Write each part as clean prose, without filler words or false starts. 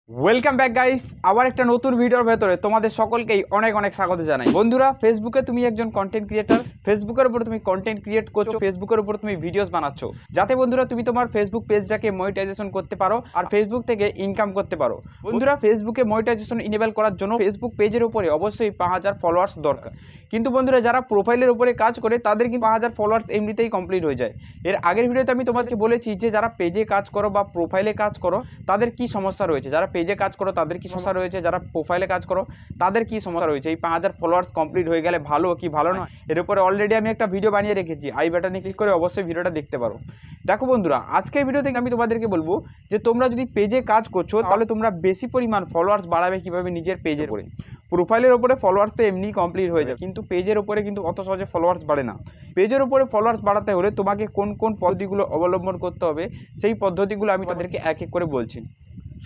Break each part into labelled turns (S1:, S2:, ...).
S1: Welcome back guys, আবার একটা নতুন ভিডিওর ভেতরে তোমাদের সকলকেই অনেক অনেক স্বাগত জানাই। বন্ধুরা, ফেসবুকে তুমি একজন কন্টেন্ট ক্রিয়েটর, ফেসবুকের উপর তুমি কন্টেন্ট ক্রিয়েট করছো, ফেসবুকের উপর তুমি ভিডিওস বানাচ্ছ, যাতে বন্ধুরা তুমি তোমার ফেসবুক পেজটাকে মনিটাইজেশন করতে পারো আর ফেসবুক থেকে ইনকাম করতে পারো। বন্ধুরা, ফেসবুকে মনিটাইজেশন ইনেবল করার জন্য ফেসবুক পেজের উপরে অবশ্যই 5000 ফলোয়ার্স দরকার। কিন্তু বন্ধুরা, যারা প্রোফাইলের উপরে কাজ করে তাদের কিন্তু 5000 ফলোয়ার্স এমনিতেই কমপ্লিট হয়ে যায়। এর আগের ভিডিওতে আমি তোমাদেরকে বলেছি যে যারা পেজে কাজ করো বা প্রোফাইলে কাজ করো তাদের কি সমস্যা রয়েছে, যারা পেজে কাজ করো তাদের কি সমস্যা রয়েছে, যারা প্রোফাইলে কাজ করো তাদের কি সমস্যা রয়েছে। এই 5000 ফলোয়ার্স কমপ্লিট হয়ে গেলে ভালো কি ভালো নয়, এর উপরে অলরেডি আমি একটা ভিডিও বানিয়ে রেখেছি, আই বাটনে ক্লিক করে অবশ্যই ভিডিওটা দেখতে পারো। দেখো বন্ধুরা, আজকের ভিডিও থেকে আমি তোমাদেরকে বলবো যে তোমরা যদি পেজে কাজ করছো তাহলে তোমরা বেশি পরিমাণ ফলোয়ার্স বাড়াবে কিভাবে নিজের পেজের উপরে। প্রোফাইলের ওপরে ফলোয়ার্স তো এমনি কমপ্লিট হয়ে যায়, কিন্তু পেজের ওপরে কিন্তু অত সহজে ফলোয়ার্স বাড়ে না। পেজের উপরে ফলোয়ার্স বাড়াতে হলে তোমাকে কোন কোন পদ্ধতিগুলো অবলম্বন করতে হবে সেই পদ্ধতিগুলো আমি তাদেরকে এক এক করে বলছি।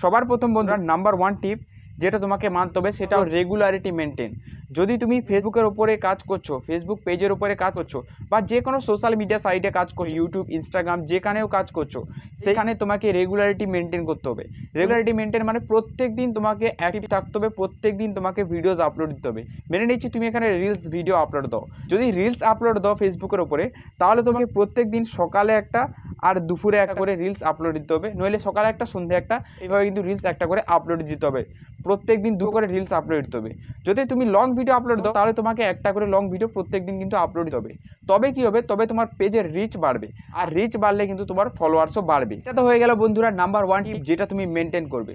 S1: সবার প্রথম বন্ধুরা, নাম্বার 1 টিপ যেটা তোমাকে মানতে হবে সেটা রেগুলারিটি মেনটেন। যদি তুমি ফেসবুকের উপরে কাজ করছো, ফেসবুক পেজের উপরে কাজ করছো বা যে কোনো সোশ্যাল মিডিয়া সাইটে কাজ করছো, ইউটিউব, ইনস্টাগ্রাম, যেখানেও কাজ করছো, সেখানে তোমাকে রেগুলারিটি মেনটেন করতে হবে। রেগুলারিটি মেনটেন মানে প্রত্যেক দিন তোমাকে অ্যাক্টিভ থাকতে হবে, প্রত্যেক দিন তোমাকে ভিডিওস আপলোড দিতে হবে। মেনে নিচ্ছি তুমি এখানে রিলস ভিডিও আপলোড দাও। যদি রিলস আপলোড দাও ফেসবুকের উপরে, তাহলে তোমাকে প্রত্যেক দিন সকালে একটা আর দুপুরে একটা করে রিলস আপলোড দিতে হবে, নইলে সকালে একটা সন্ধ্যে একটা, এইভাবে কিন্তু রিলস একটা করে আপলোড দিতে হবে। প্রত্যেক দিন 2 করে রিলস আপলোড দিতে হবে। যদি তুমি লং ভিডিও আপলোড দাও তাহলে তোমাকে একটা করে লং ভিডিও প্রত্যেক দিন কিন্তু আপলোড দিতে হবে। তবে কি হবে, তবে তোমার পেজের রিচ বাড়বে, আর রিচ বাড়লে কিন্তু তোমার ফলোয়ার্সও বাড়বে। এটা তো হয়ে গেল বন্ধুরা নাম্বার 1 টিপ যেটা তুমি মেনটেন করবে।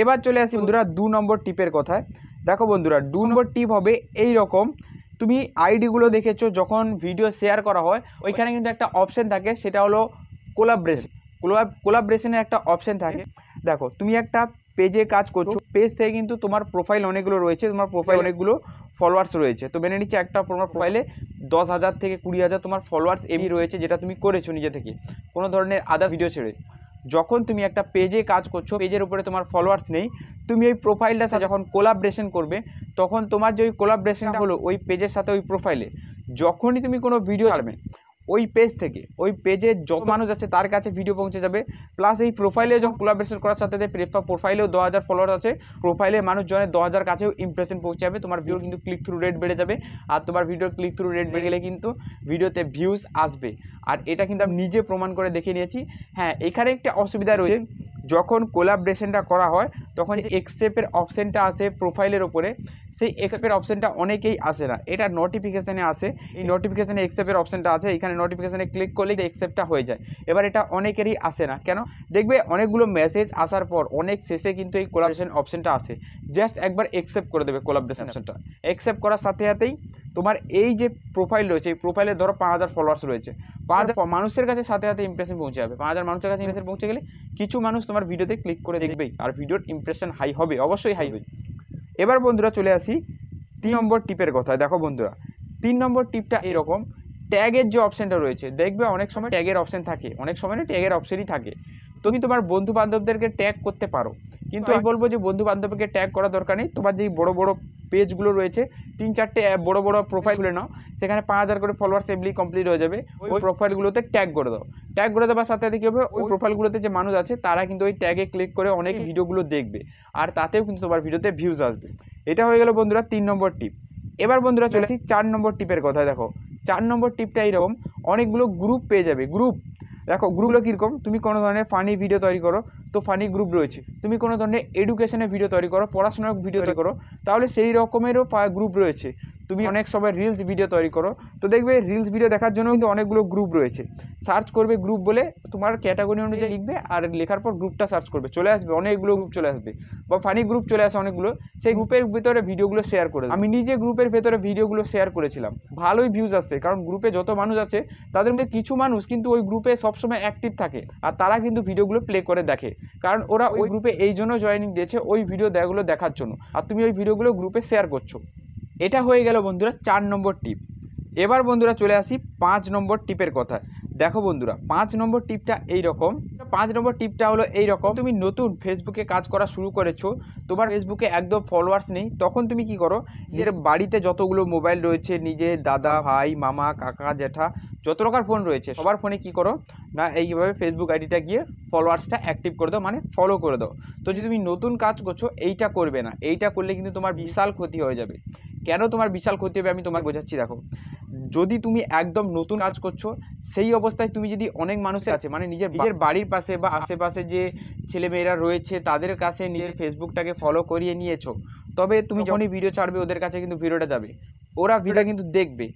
S1: এবার চলে আসি বন্ধুরা 2 নম্বর টিপের কথায়। দেখো বন্ধুরা, 2 নম্বর টিপ হবে এই রকম। তুমি আইডিগুলো দেখেছো, যখন ভিডিও শেয়ার করা হয় ওইখানে কিন্তু একটা অপশন থাকে, সেটা হলো কোলাবরেশন। কোলাবরেশনের একটা অপশন থাকে। দেখো, তুমি একটা পেজে কাজ করছো, পেজ থেকে কিন্তু তোমার প্রোফাইল অনেকগুলো রয়েছে, তোমার প্রোফাইল অনেকগুলো ফলোয়ার্স রয়েছে। তো মেনে নিচ্ছে একটা তোমার প্রোফাইলে 10,000 থেকে 20,000 তোমার ফলোয়ার্স এমনি রয়েছে, যেটা তুমি করেছো নিজে থেকে, কোনো ধরনের আদার্স ভিডিও ছেড়ে। যখন তুমি একটা পেজে কাজ করছো, পেজের উপরে তোমার ফলোয়ার্স নেই, তুমি ওই প্রোফাইলটার সাথে যখন কোলাবরেশন করবে, তখন তোমার যে ওই কোলাবরেশনটা হলো ওই পেজের সাথে, ওই প্রোফাইলে যখনই তুমি কোনো ভিডিও ছাড়বে, ওই পেজ থেকে ওই পেজে যত মানুষ আছে তার কাছে ভিডিও পৌঁছে যাবে। প্লাস এই প্রোফাইলে যখন কোলাবরেশন করার সাথে প্রোফাইলেও 10,000 ফলোয়ার আছে, প্রোফাইলে মানুষজনের 10,000 কাছেও ইমপ্রেশন পৌঁছে যাবে, তোমার ভিডিও কিন্তু ক্লিক থ্রু রেট বেড়ে যাবে। আর তোমার ভিডিওর ক্লিক থ্রু রেট বেড়ে গেলে কিন্তু ভিডিওতে ভিউজ আসবে। আর এটা কিন্তু আমি নিজে প্রমাণ করে দেখে নিয়েছি। হ্যাঁ, এখানে একটা অসুবিধা রয়েছে, যখন কোলাবরেশনটা করা হয় তখন যে এক্সেপ্টের অপশানটা আসে প্রোফাইলের ওপরে, সেই এক্সেপ্টের অপশানটা অনেকেই আসে না, এটা নোটিফিকেশানে আসে। এই নোটিফিকেশানে এক্সেপ্টের অপশানটা আছে, এখানে নোটিফিকেশানে ক্লিক করলেই এক্সেপ্টটা হয়ে যায়। এবার এটা অনেকেরই আসে না, কেন দেখবে অনেকগুলো মেসেজ আসার পর অনেক শেষে কিন্তু এই কোলাবরেশন অপশানটা আসে। জাস্ট একবার অ্যাকসেপ্ট করে দেবে কোলাবরেশন অপশানটা। অ্যাকসেপ্ট করার সাথে সাথেই তোমার এই যে প্রোফাইল রয়েছে, এই প্রোফাইলে ধরো 5,000 ফলোয়ার্স রয়েছে, 5,000 মানুষের কাছে সাথে সাথে ইমপ্রেশন পৌঁছে যাবে। 5,000 মানুষের কাছে ইমপ্রেশন পৌঁছে গেলে কিছু মানুষ তোমার ভিডিওতে ক্লিক করে দেখবেই, আর ভিডিওর ইমপ্রেশন হাই হবে, অবশ্যই হাই হবে। এবার বন্ধুরা চলে আসি 3 নম্বর টিপের কথায়। দেখো বন্ধুরা, 3 নম্বর টিপটা এরকম, ট্যাগের যে অপশানটা রয়েছে, দেখবে অনেক সময় ট্যাগের অপশান থাকে, অনেক সময় না ট্যাগের অপশানই থাকে। তুমি তোমার বন্ধু বান্ধবদেরকে ট্যাগ করতে পারো, কিন্তু আমি বলবো যে বন্ধু বান্ধবকে ট্যাগ করার দরকার নেই। তোমার যেই বড় বড় পেজগুলো রয়েছে, 3-4টে বড় বড় প্রোফাইল খুলে নাও, সেখানে 5,000 করে ফলোয়ার্স এমনি কমপ্লিট হয়ে যাবে। ওই প্রোফাইলগুলোতে ট্যাগ করে দাও। ট্যাগ করে দেওয়ার সাথে সাথে কী হবে, ওই প্রোফাইলগুলোতে যে মানুষ আছে তারা কিন্তু ওই ট্যাগে ক্লিক করে অনেক ভিডিওগুলো দেখবে, আর তাতেও কিন্তু তোমার ভিডিওতে ভিউজ আসবে। এটা হয়ে গেল বন্ধুরা 3 নম্বর টিপ। এবার বন্ধুরা চলে আসি 4 নম্বর টিপের কথায়। দেখো, 4 নম্বর টিপটা এইরকম, অনেকগুলো গ্রুপ পেয়ে যাবে। গ্রুপ, দেখো গ্রুপগুলো কীরকম, তুমি কোনো ধরনের ফানি ভিডিও তৈরি করো তো ফানি গ্রুপ রয়েছে, তুমি কোনো ধরনের এডুকেশনের ভিডিও তৈরি করো, পড়াশোনার ভিডিও তৈরি করো, তাহলে সেই রকমেরও গ্রুপ রয়েছে। তুমি অনেক সময় রিলস ভিডিও তৈরি করো, তো দেখবে রিলস ভিডিও দেখার জন্য কিন্তু অনেকগুলো গ্রুপ রয়েছে। সার্চ করবে গ্রুপ বলে, তোমার ক্যাটাগরি অনুযায়ী লিখবে, আর লেখার পর গ্রুপটা সার্চ করবে, চলে আসবে অনেকগুলো গ্রুপ চলে আসবে, বা ফানি গ্রুপ চলে আসে অনেকগুলো। সেই গ্রুপের ভিতরে ভিডিওগুলো শেয়ার করে, আমি নিজে গ্রুপের ভেতরে ভিডিওগুলো শেয়ার করেছিলাম, ভালোই ভিউজ আসছে। কারণ গ্রুপে যত মানুষ আছে তাদের মধ্যে কিছু মানুষ কিন্তু ওই গ্রুপে সবসময় অ্যাক্টিভ থাকে, আর তারা কিন্তু ভিডিওগুলো প্লে করে দেখে, কারণ ওরা ওই গ্রুপে এই জন্য জয়েনিং দিয়েছে, ওই ভিডিওগুলো দেখার জন্য। আর তুমি ওই ভিডিওগুলো গ্রুপে শেয়ার করছো। এটা হয়ে গেল বন্ধুরা 4 নম্বর টিপ। এবার বন্ধুরা চলে আসি 5 নম্বর টিপের কথা। দেখো বন্ধুরা, 5 নম্বর টিপটা এইরকম, 5 নম্বর টিপটা হলো এইরকম, তুমি নতুন ফেসবুকে কাজ করা শুরু করেছো, তোমার ফেসবুকে একদম ফলোয়ার্স নেই, তখন তুমি কি করো, নিজের বাড়িতে যতগুলো মোবাইল রয়েছে, নিজের দাদা ভাই মামা কাকা জ্যাঠা যত প্রকার ফোন রয়েছে সবার ফোনে কি করো না, এইভাবে ফেসবুক আইডিটা গিয়ে ফলোয়ার্সটা অ্যাক্টিভ করে দাও, মানে ফলো করে দাও। তো যদি তুমি নতুন কাজ করছো এইটা করবে না, এইটা করলে কিন্তু তোমার বিশাল ক্ষতি হয়ে যাবে। কেন তোমার বিশাল ক্ষতি হবে আমি তোমাকে বোঝাচ্ছি। দেখো, যদি তুমি একদম নতুন কাজ করছো, সেই অবস্থায় তুমি যদি অনেক মানুষের আছে, মানে নিজের বাড়ির পাশে বা আশেপাশে যে ছেলেমেয়েরা রয়েছে তাদের কাছে নিজের ফেসবুকটাকে ফলো করিয়ে নিয়েছো, তবে তুমি যখনই ভিডিও ছাড়বে ওদের কাছে কিন্তু ভিডিওটা যাবে, ওরা ভিডিও কিন্তু দেখবে,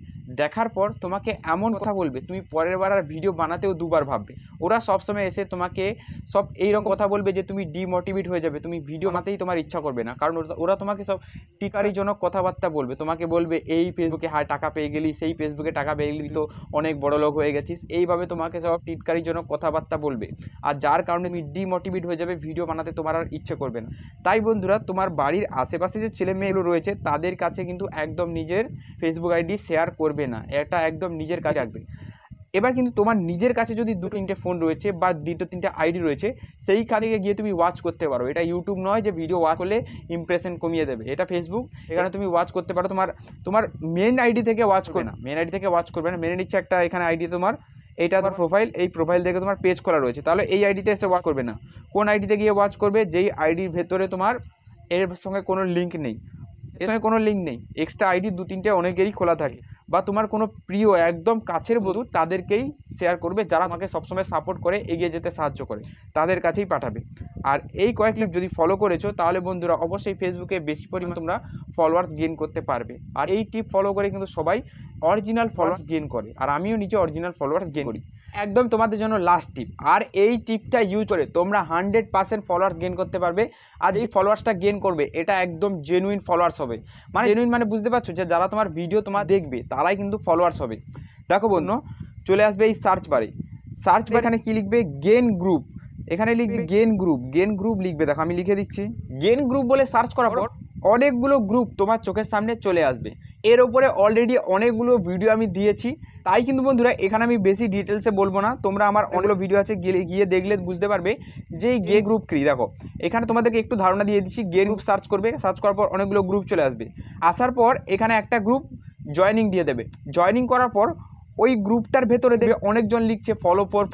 S1: দেখার পর তোমাকে এমন কথা বলবে তুমি পরের বার আর ভিডিও বানাতেও দুবার ভাববে। ওরা সবসময় এসে তোমাকে সব এইরকম কথা বলবে যে তুমি ডিমোটিভেট হয়ে যাবে, তুমি ভিডিও বানাতেই তোমার ইচ্ছা করবে না, কারণ ওরা তোমাকে সব টিকারিজনক কথাবার্তা বলবে, তোমাকে বলবে এই ফেসবুকে হায় টাকা পেয়ে গেলি, সেই ফেসবুকে টাকা পেয়ে গেলি তো অনেক বড় লোক হয়ে গেছিস, এইভাবে তোমাকে সব টিটকারিজনক কথাবার্তা বলবে, আর যার কারণে তুমি ডিমোটিভেট হয়ে যাবে, ভিডিও বানাতে তোমার আর ইচ্ছে করবে না। তাই বন্ধুরা, তোমার বাড়ির আশেপাশে যে ছেলে মেয়েগুলো রয়েছে তাদের কাছে কিন্তু একদম নিজের ফেসবুক আইডি শেয়ার করবে না, এটা একদম নিজের কাছে রাখবে। এবার কিন্তু তোমার নিজের কাছে যদি 2-3টে ফোন রয়েছে বা 2-3টে আইডি রয়েছে, সেইখানে গিয়ে তুমি ওয়াচ করতে পারো। এটা ইউটিউব নয় যে ভিডিও ওয়াচ করলে ইমপ্রেশন কমিয়ে দেবে, এটা ফেসবুক, এখানে তুমি ওয়াচ করতে পারো। তোমার মেন আইডি থেকে ওয়াচ করবে না, মেন আইডি থেকে ওয়াচ করবে না, মেন ইচ্ছে একটা এখানে আইডি তোমার, এইটা তোমার প্রোফাইল, এই প্রোফাইল থেকে তোমার পেজ খোলা রয়েছে, তাহলে এই আইডিতে এসে ওয়াচ করবে না। কোন আইডিতে গিয়ে ওয়াচ করবে, যেই আইডির ভেতরে তোমার এর সঙ্গে কোনো লিঙ্ক নেই, এর সঙ্গে কোনো লিঙ্ক নেই, এক্সট্রা আইডি 2-3টে অনেকেরই খোলা থাকে, বা তোমার কোনো প্রিয় একদম কাছের বন্ধু তাদেরকেই শেয়ার করবে, যারা আমাকে সবসময় সাপোর্ট করে এগিয়ে যেতে সাহায্য করে, তাদের কাছেই পাঠাবে। আর এই কয়েক ক্লিপ যদি ফলো করেছো তাহলে বন্ধুরা অবশ্যই ফেসবুকে বেশি পরিমাণ তোমরা ফলোয়ার্স গেইন করতে পারবে। আর এই টিপ ফলো করে কিন্তু সবাই অরিজিনাল ফলোয়ার্স গেইন করে, আর আমিও নিজে অরিজিনাল ফলোয়ার্স গেইন করি। একদম তোমাদের জন্য লাস্ট টিপ, আর এই টিপটা ইউজ করে তোমরা 100% ফলোয়ার্স গেইন করতে পারবে। আর এই ফলোয়ার্সটা গেইন করবে এটা একদম জেনুইন ফলোয়ার্স হবে, মানে জেনুইন মানে বুঝতে পারছো, যে যারা তোমার ভিডিও তোমার দেখবে তারাই কিন্তু ফলোয়ার্স হবে। দেখো বন্ধু, চলে আসবে এই সার্চ বারে, এখানে কি লিখবে, গেইন গ্রুপ, এখানে লিখবে গেইন গ্রুপ লিখবে। দেখো আমি লিখে দিচ্ছি, গেইন গ্রুপ বলে সার্চ করার পর অনেকগুলো গ্রুপ তোমার চোখের সামনে চলে আসবে। এর ওপরে অলরেডি অনেকগুলো ভিডিও আমি দিয়েছি, তাই কিন্তু বন্ধুরা এখানে আমি বেশি ডিটেলসে বলবো না, তোমরা আমার অনেকগুলো ভিডিও আছে গিয়ে দেখলে বুঝতে পারবে যে এই গে গ্রুপ কি। দেখো এখানে তোমাদেরকে একটু ধারণা দিয়ে দিচ্ছি, গে গ্রুপ সার্চ করবে, সার্চ করার পর অনেকগুলো গ্রুপ চলে আসবে, আসার পর এখানে একটা গ্রুপ জয়েনিং দিয়ে দেবে, জয়েনিং করার পর ওই গ্রুপটার ভেতরে দেবে অনেকজন লিখছে ফলো ফর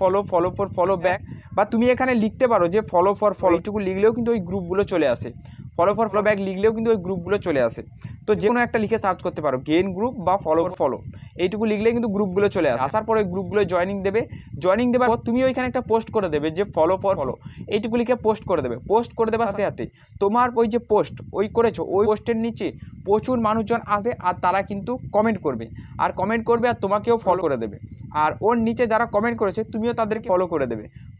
S1: ফলো ব্যাক, বা তুমি এখানে লিখতে পারো যে ফলো ফর ফলো, এইটুকু লিখলেও কিন্তু ওই গ্রুপগুলো চলে আসে, ফলো ফর ফলো ব্যাক লিখলেও কিন্তু ওই গ্রুপগুলো চলে আসে। তো যে কোনো একটা লিখে সার্চ করতে পারো, গেইন গ্রুপ বা ফলো, এইটুকু লিখলে কিন্তু গ্রুপগুলো চলে আসে। আসার পর ওই গ্রুপগুলো জয়েনিং দেবার পর তুমি ওইখানে একটা পোস্ট করে দেবে যে ফলো ফর ফলো, এইটুকু লিখে পোস্ট করে দেবে সাথে সাথে তোমার ওই যে পোস্ট ওই করেছো ওই পোস্টের নিচে প্রচুর মানুষজন আসবে, আর তারা কিন্তু কমেন্ট করবে আর তোমাকেও ফলো করে দেবে, আর ওর নিচে যারা কমেন্ট করেছে তুমিও তাদেরকে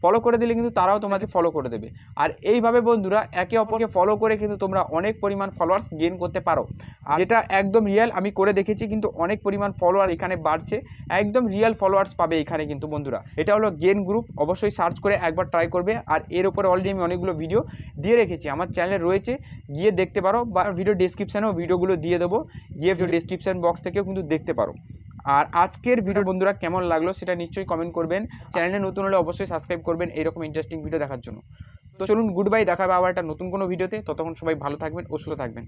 S1: ফলো করে দিলে কিন্তু তারাও তোমাকে ফলো করে দেবে। আর এইভাবে বন্ধুরা একে অপরকে ফলো করে কিন্তু তোমরা অনেক পরিমাণ ফলোয়ার্স গেইন করতে পারো, আর যেটা একদম রিয়েল, আমি করে দেখেছি কিন্তু অনেক পরিমাণ ফলোয়ার এখানে বাড়ছে, একদম রিয়েল ফলোয়ার্স পাবে এখানে কিন্তু বন্ধুরা। এটা হলো গেইন গ্রুপ, অবশ্যই সার্চ করে একবার ট্রাই করবে। আর এর উপরে অলরেডি আমি অনেকগুলো ভিডিও দিয়ে রেখেছি, আমার চ্যানেলে রয়েছে, গিয়ে দেখতে পারো, বা ভিডিও ডেসক্রিপশানেও ভিডিওগুলো দিয়ে দেবো, গিয়ে ভিডিও ডেসক্রিপশান বক্স থেকেও কিন্তু দেখতে পারো। আর আজকের ভিডিও বন্ধুরা কেমন লাগলো সেটা নিশ্চয়ই কমেন্ট করবেন, চ্যানেলে নতুন হলে অবশ্যই সাবস্ক্রাইব করবেন এরকম ইন্টারেস্টিং ভিডিও দেখার জন্য। তো চলুন, গুড বাই, দেখা হবে আবার একটা নতুন কোনো ভিডিওতে, ততক্ষণ সবাই ভালো থাকবেন ও সুস্থ থাকবেন।